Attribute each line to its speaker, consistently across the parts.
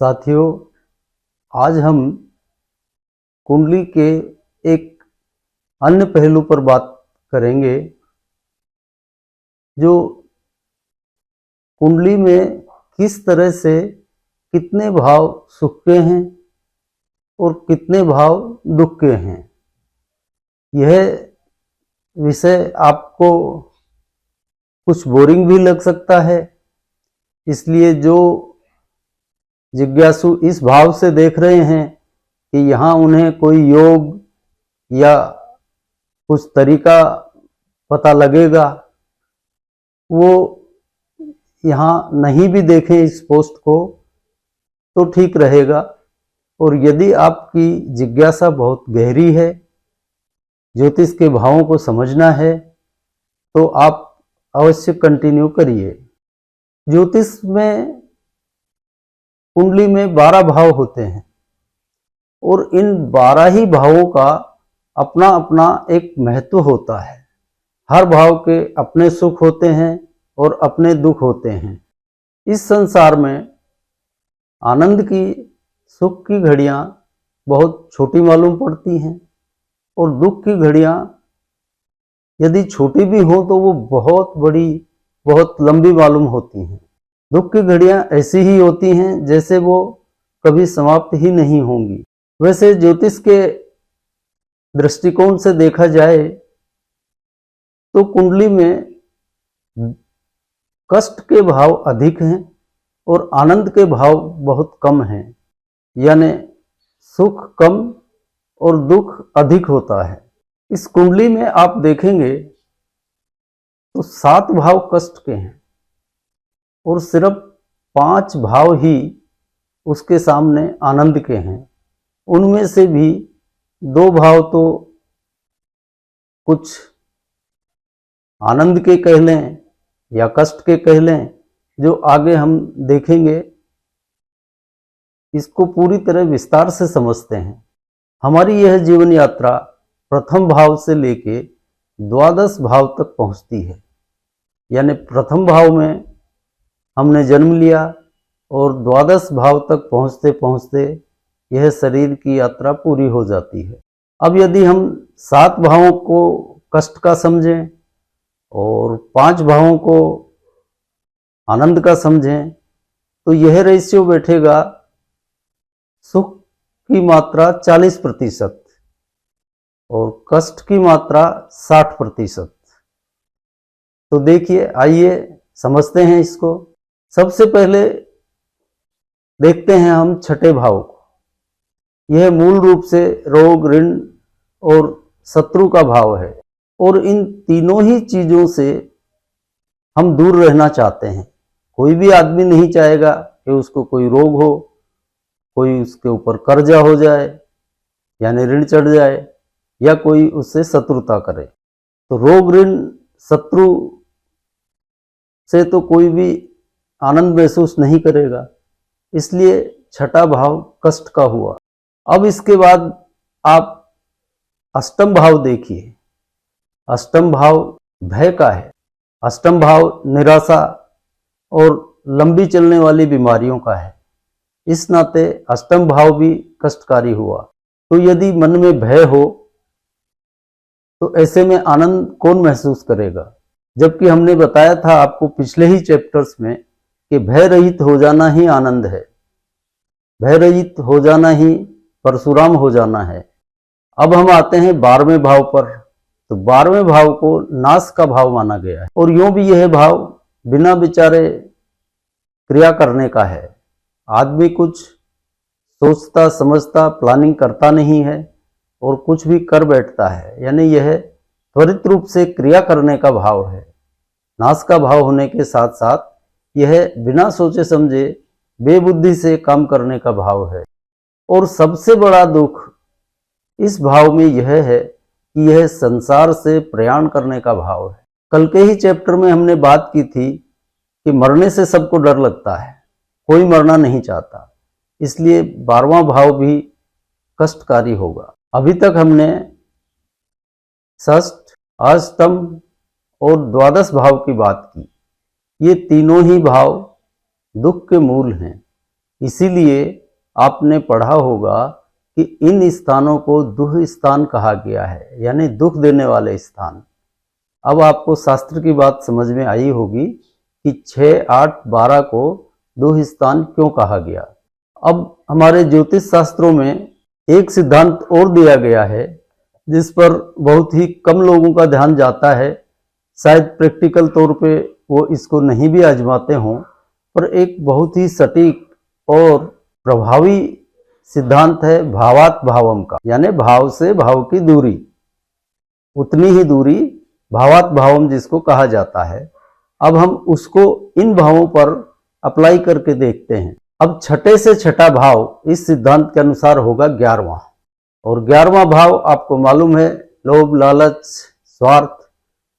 Speaker 1: साथियों, आज हम कुंडली के एक अन्य पहलू पर बात करेंगे जो कुंडली में किस तरह से कितने भाव सुख के हैं और कितने भाव दुख के हैं। यह विषय आपको कुछ बोरिंग भी लग सकता है, इसलिए जो जिज्ञासु इस भाव से देख रहे हैं कि यहाँ उन्हें कोई योग या कुछ तरीका पता लगेगा, वो यहाँ नहीं भी देखें इस पोस्ट को तो ठीक रहेगा। और यदि आपकी जिज्ञासा बहुत गहरी है, ज्योतिष के भावों को समझना है, तो आप अवश्य कंटिन्यू करिए। ज्योतिष में कुंडली में 12 भाव होते हैं और इन 12 ही भावों का अपना अपना एक महत्व होता है। हर भाव के अपने सुख होते हैं और अपने दुख होते हैं। इस संसार में आनंद की, सुख की घड़ियां बहुत छोटी मालूम पड़ती हैं और दुख की घड़ियां यदि छोटी भी हो तो वो बहुत बड़ी, बहुत लंबी मालूम होती हैं। दुख की घड़ियां ऐसी ही होती हैं जैसे वो कभी समाप्त ही नहीं होंगी। वैसे ज्योतिष के दृष्टिकोण से देखा जाए तो कुंडली में कष्ट के भाव अधिक हैं और आनंद के भाव बहुत कम हैं, यानी सुख कम और दुख अधिक होता है। इस कुंडली में आप देखेंगे तो 7 भाव कष्ट के हैं और सिर्फ 5 भाव ही उसके सामने आनंद के हैं। उनमें से भी 2 भाव तो कुछ आनंद के कह लें या कष्ट के कह लें, जो आगे हम देखेंगे। इसको पूरी तरह विस्तार से समझते हैं। हमारी यह जीवन यात्रा प्रथम भाव से लेके 12 भाव तक पहुंचती है, यानी प्रथम भाव में हमने जन्म लिया और 12 भाव तक पहुंचते पहुंचते यह शरीर की यात्रा पूरी हो जाती है। अब यदि हम 7 भावों को कष्ट का समझें और 5 भावों को आनंद का समझें तो यह रेशियो बैठेगा सुख की मात्रा 40% और कष्ट की मात्रा 60%। तो देखिए, आइए समझते हैं इसको। सबसे पहले देखते हैं हम छठे भाव को। यह मूल रूप से रोग, ऋण और शत्रु का भाव है और इन तीनों ही चीजों से हम दूर रहना चाहते हैं। कोई भी आदमी नहीं चाहेगा कि उसको कोई रोग हो, कोई उसके ऊपर कर्जा हो जाए यानी ऋण चढ़ जाए, या कोई उससे शत्रुता करे। तो रोग, ऋण, शत्रु से तो कोई भी आनंद महसूस नहीं करेगा, इसलिए छठा भाव कष्ट का हुआ। अब इसके बाद आप अष्टम भाव देखिए। अष्टम भाव भय का है। अष्टम भाव निराशा और लंबी चलने वाली बीमारियों का है। इस नाते अष्टम भाव भी कष्टकारी हुआ। तो यदि मन में भय हो तो ऐसे में आनंद कौन महसूस करेगा? जबकि हमने बताया था आपको पिछले ही चैप्टर्स में कि भय रहित हो जाना ही आनंद है, भय रहित हो जाना ही परशुराम हो जाना है। अब हम आते हैं 12वें भाव पर। तो 12वें भाव को नाश का भाव माना गया है और यूं भी यह भाव बिना विचारे क्रिया करने का है। आदमी कुछ सोचता, समझता, प्लानिंग करता नहीं है और कुछ भी कर बैठता है, यानी यह त्वरित रूप से क्रिया करने का भाव है। नाश का भाव होने के साथ साथ यह बिना सोचे समझे बेबुद्धि से काम करने का भाव है। और सबसे बड़ा दुख इस भाव में यह है कि यह संसार से प्रयाण करने का भाव है। कल के ही चैप्टर में हमने बात की थी कि मरने से सबको डर लगता है, कोई मरना नहीं चाहता, इसलिए 12वां भाव भी कष्टकारी होगा। अभी तक हमने षष्ठ, अष्टम और 12 भाव की बात की। ये तीनों ही भाव दुख के मूल हैं इसीलिए आपने पढ़ा होगा कि इन स्थानों को दुह स्थान कहा गया है, यानी दुख देने वाले स्थान। अब आपको शास्त्र की बात समझ में आई होगी कि 6, 8, 12 को दुह स्थान क्यों कहा गया। अब हमारे ज्योतिष शास्त्रों में एक सिद्धांत और दिया गया है जिस पर बहुत ही कम लोगों का ध्यान जाता है। शायद प्रैक्टिकल तौर पे वो इसको नहीं भी आजमाते हों, पर एक बहुत ही सटीक और प्रभावी सिद्धांत है भावात भावम का, यानी भाव से भाव की दूरी, उतनी ही दूरी भावात भावम जिसको कहा जाता है। अब हम उसको इन भावों पर अप्लाई करके देखते हैं। अब छठे से छठा भाव इस सिद्धांत के अनुसार होगा 11वां, और 11वां भाव आपको मालूम है लोभ, लालच, स्वार्थ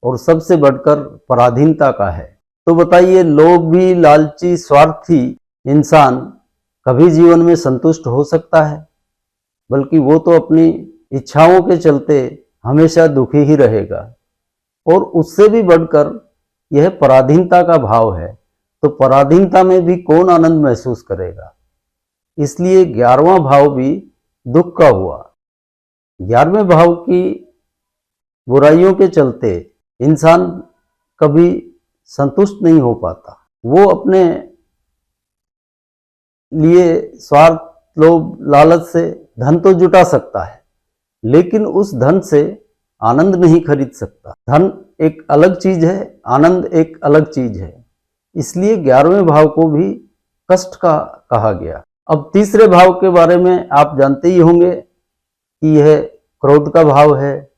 Speaker 1: और सबसे बढ़कर पराधीनता का है। तो बताइए, लोभी, लालची, स्वार्थी इंसान कभी जीवन में संतुष्ट हो सकता है? बल्कि वो तो अपनी इच्छाओं के चलते हमेशा दुखी ही रहेगा। और उससे भी बढ़कर यह पराधीनता का भाव है, तो पराधीनता में भी कौन आनंद महसूस करेगा। इसलिए 11वां भाव भी दुख का हुआ। 11वें भाव की बुराइयों के चलते इंसान कभी संतुष्ट नहीं हो पाता। वो अपने लिए स्वार्थ, लोभ, लालच से धन तो जुटा सकता है, लेकिन उस धन से आनंद नहीं खरीद सकता। धन एक अलग चीज है, आनंद एक अलग चीज है। इसलिए 11वें भाव को भी कष्ट का कहा गया। अब तीसरे भाव के बारे में आप जानते ही होंगे कि यह क्रोध का भाव है,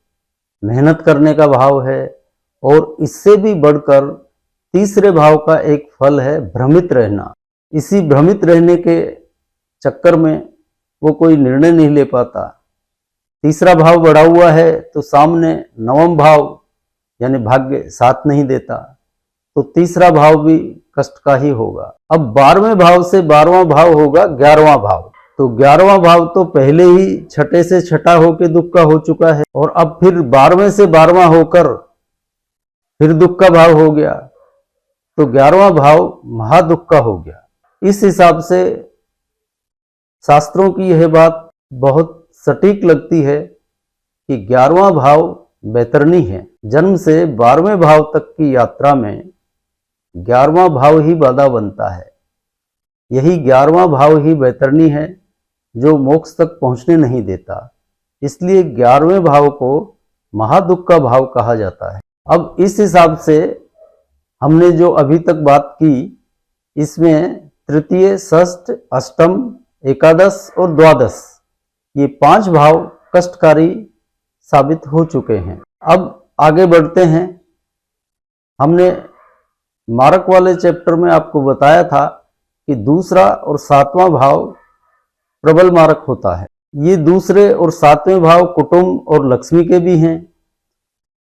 Speaker 1: मेहनत करने का भाव है, और इससे भी बढ़कर तीसरे भाव का एक फल है भ्रमित रहना। इसी भ्रमित रहने के चक्कर में वो कोई निर्णय नहीं ले पाता। तीसरा भाव बढ़ा हुआ है तो सामने 9वां भाव यानी भाग्य साथ नहीं देता, तो तीसरा भाव भी कष्ट का ही होगा। अब 12वें भाव से 12वां भाव होगा 11वां भाव। तो 11वां भाव तो पहले ही छठे से छठा होकर दुख का हो चुका है, और अब फिर 12वें से 12वां होकर फिर दुख का भाव हो गया, तो 11वां भाव महादुख का हो गया। इस हिसाब से शास्त्रों की यह बात बहुत सटीक लगती है कि 11वां भाव बैतरणी है। जन्म से 12वें भाव तक की यात्रा में 11वां भाव ही बाधा बनता है। यही 11वां भाव ही बैतरणी है जो मोक्ष तक पहुंचने नहीं देता। इसलिए 11वें भाव को महादुख का भाव कहा जाता है। अब इस हिसाब से हमने जो अभी तक बात की, इसमें तृतीय, षष्ठ, अष्टम, एकादश और द्वादश ये 5 भाव कष्टकारी साबित हो चुके हैं। अब आगे बढ़ते हैं। हमने मारक वाले चैप्टर में आपको बताया था कि दूसरा और 7वां भाव प्रबल मारक होता है। ये दूसरे और 7वें भाव कुटुंब और लक्ष्मी के भी हैं,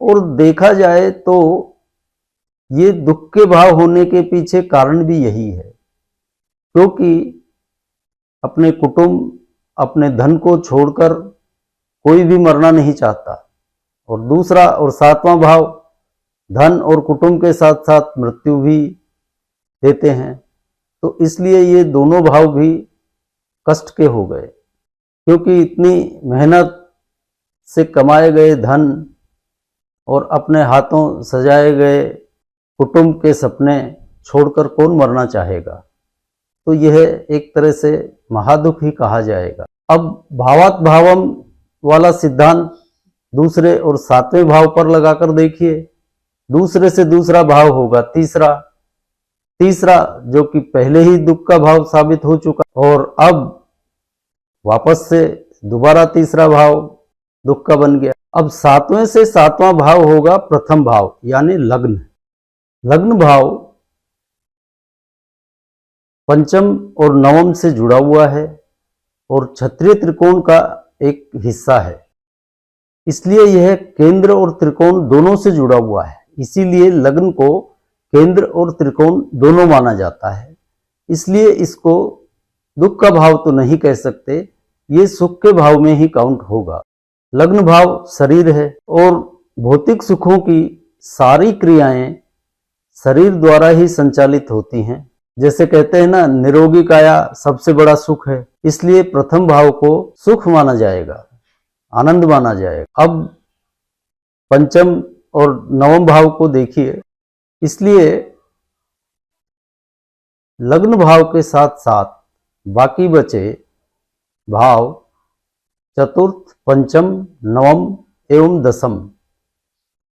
Speaker 1: और देखा जाए तो ये दुख के भाव होने के पीछे कारण भी यही है, क्योंकि अपने कुटुंब, अपने धन को छोड़कर कोई भी मरना नहीं चाहता, और दूसरा और 7वां भाव धन और कुटुंब के साथ साथ मृत्यु भी देते हैं। तो इसलिए ये दोनों भाव भी कष्ट के हो गए, क्योंकि इतनी मेहनत से कमाए गए धन और अपने हाथों सजाए गए कुटुंब के सपने छोड़कर कौन मरना चाहेगा। तो यह एक तरह से महादुख ही कहा जाएगा। अब भावात भावम वाला सिद्धांत दूसरे और 7वें भाव पर लगाकर देखिए। दूसरे से दूसरा भाव होगा तीसरा, जो कि पहले ही दुख का भाव साबित हो चुका, और अब वापस से दोबारा तीसरा भाव दुख का बन गया। अब 7वें से 7वां भाव होगा प्रथम भाव, यानी लग्न। लग्न भाव पंचम और नवम से जुड़ा हुआ है और क्षत्रिय त्रिकोण का एक हिस्सा है। इसलिए यह केंद्र और त्रिकोण दोनों से जुड़ा हुआ है। इसीलिए लग्न को केंद्र और त्रिकोण दोनों माना जाता है। इसलिए इसको दुख का भाव तो नहीं कह सकते, ये सुख के भाव में ही काउंट होगा। लग्न भाव शरीर है और भौतिक सुखों की सारी क्रियाएं शरीर द्वारा ही संचालित होती हैं। जैसे कहते हैं ना, निरोगी काया सबसे बड़ा सुख है, इसलिए प्रथम भाव को सुख माना जाएगा, आनंद माना जाएगा। अब पंचम और नवम भाव को देखिए, इसलिए लग्न भाव के साथ साथ बाकी बचे भाव चतुर्थ, पंचम, नवम एवं दसम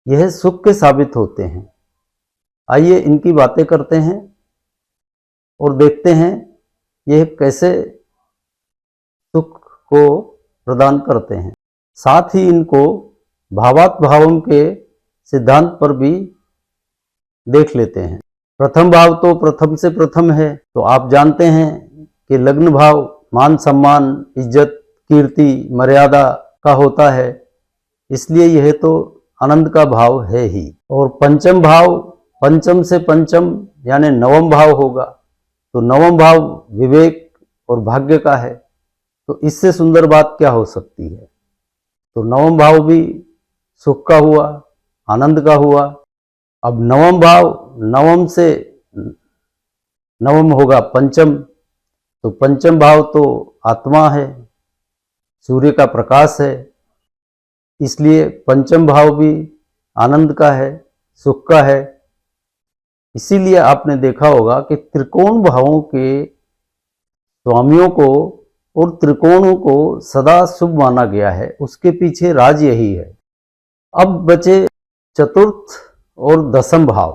Speaker 1: यह सुख के साबित होते हैं। आइए इनकी बातें करते हैं और देखते हैं यह कैसे सुख को प्रदान करते हैं। साथ ही इनको भावात् भावम के सिद्धांत पर भी देख लेते हैं। प्रथम भाव तो प्रथम से प्रथम है, तो आप जानते हैं कि लग्न भाव मान सम्मान, इज्जत, कीर्ति, मर्यादा का होता है, इसलिए यह तो आनंद का भाव है ही। और पंचम भाव पंचम से पंचम यानी नवम भाव होगा, तो नवम भाव विवेक और भाग्य का है, तो इससे सुंदर बात क्या हो सकती है। तो नवम भाव भी सुख का हुआ, आनंद का हुआ। अब नवम भाव, नवम से नवम होगा पंचम, तो पंचम भाव तो आत्मा है, सूर्य का प्रकाश है, इसलिए पंचम भाव भी आनंद का है, सुख का है। इसीलिए आपने देखा होगा कि त्रिकोण भावों के स्वामियों को और त्रिकोणों को सदा शुभ माना गया है, उसके पीछे राज यही है। अब बचे चतुर्थ और दसम भाव,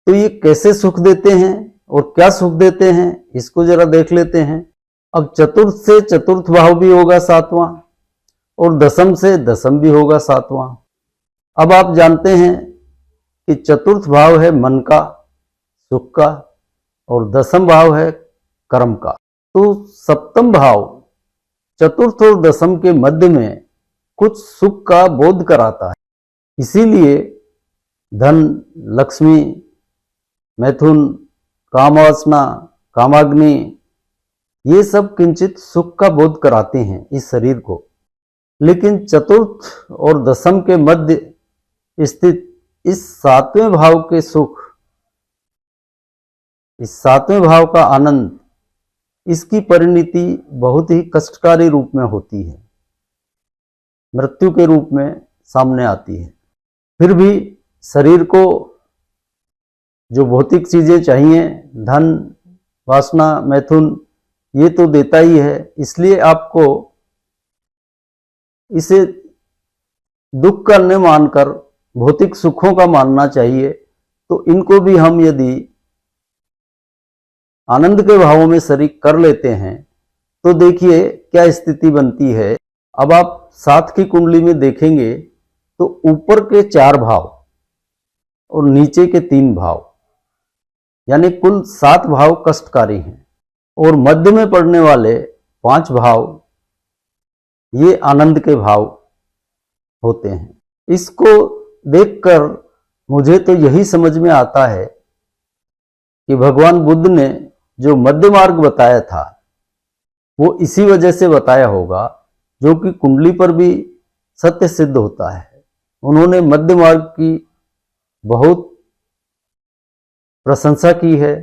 Speaker 1: तो ये कैसे सुख देते हैं और क्या सुख देते हैं, इसको जरा देख लेते हैं। अब चतुर्थ से चतुर्थ भाव भी होगा सातवां, और दसम से दसम भी होगा सातवां। अब आप जानते हैं कि चतुर्थ भाव है मन का, सुख का, और दसम भाव है कर्म का। तो सप्तम भाव चतुर्थ और दसम के मध्य में कुछ सुख का बोध कराता है, इसीलिए धन, लक्ष्मी, मैथुन, कामवासना, कामाग्नि ये सब किंचित सुख का बोध कराते हैं इस शरीर को। लेकिन चतुर्थ और दसम के मध्य स्थित इस सातवें भाव के सुख, इस सातवें भाव का आनंद, इसकी परिणति बहुत ही कष्टकारी रूप में होती है, मृत्यु के रूप में सामने आती है। फिर भी शरीर को जो भौतिक चीजें चाहिए, धन, वासना, मैथुन, ये तो देता ही है, इसलिए आपको इसे दुख का न मानकर भौतिक सुखों का मानना चाहिए। तो इनको भी हम यदि आनंद के भावों में शरीक कर लेते हैं तो देखिए क्या स्थिति बनती है। अब आप सात की कुंडली में देखेंगे तो ऊपर के 4 भाव और नीचे के 3 भाव यानी कुल 7 भाव कष्टकारी हैं, और मध्य में पड़ने वाले 5 भाव ये आनंद के भाव होते हैं। इसको देखकर मुझे तो यही समझ में आता है कि भगवान बुद्ध ने जो मध्य मार्ग बताया था वो इसी वजह से बताया होगा, जो कि कुंडली पर भी सत्य सिद्ध होता है। उन्होंने मध्य मार्ग की बहुत प्रशंसा की है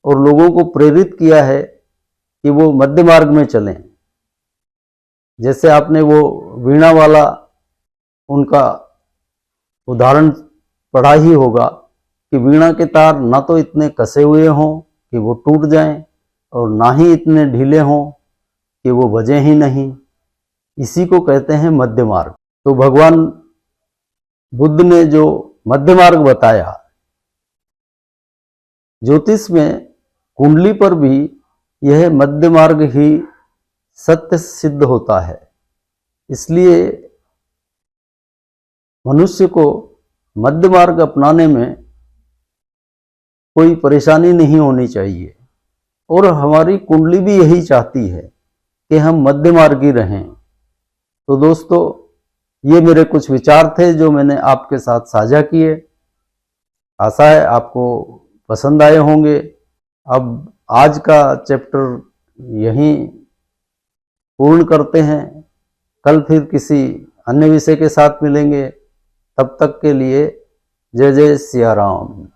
Speaker 1: और लोगों को प्रेरित किया है कि वो मध्य मार्ग में चलें। जैसे आपने वो वीणा वाला उनका उदाहरण पढ़ा ही होगा कि वीणा के तार ना तो इतने कसे हुए हों कि वो टूट जाएं और ना ही इतने ढीले हों कि वो बजें ही नहीं। इसी को कहते हैं मध्य मार्ग। तो भगवान बुद्ध ने जो मध्य मार्ग बताया, ज्योतिष में कुंडली पर भी यह मध्य मार्ग ही सत्य सिद्ध होता है। इसलिए मनुष्य को मध्य मार्ग अपनाने में कोई परेशानी नहीं होनी चाहिए, और हमारी कुंडली भी यही चाहती है कि हम मध्य मार्गी रहें। तो दोस्तों, ये मेरे कुछ विचार थे जो मैंने आपके साथ साझा किए। आशा है आपको पसंद आए होंगे। अब आज का चैप्टर यहीं पूर्ण करते हैं। कल फिर किसी अन्य विषय के साथ मिलेंगे। तब तक के लिए जय जय सिया राम।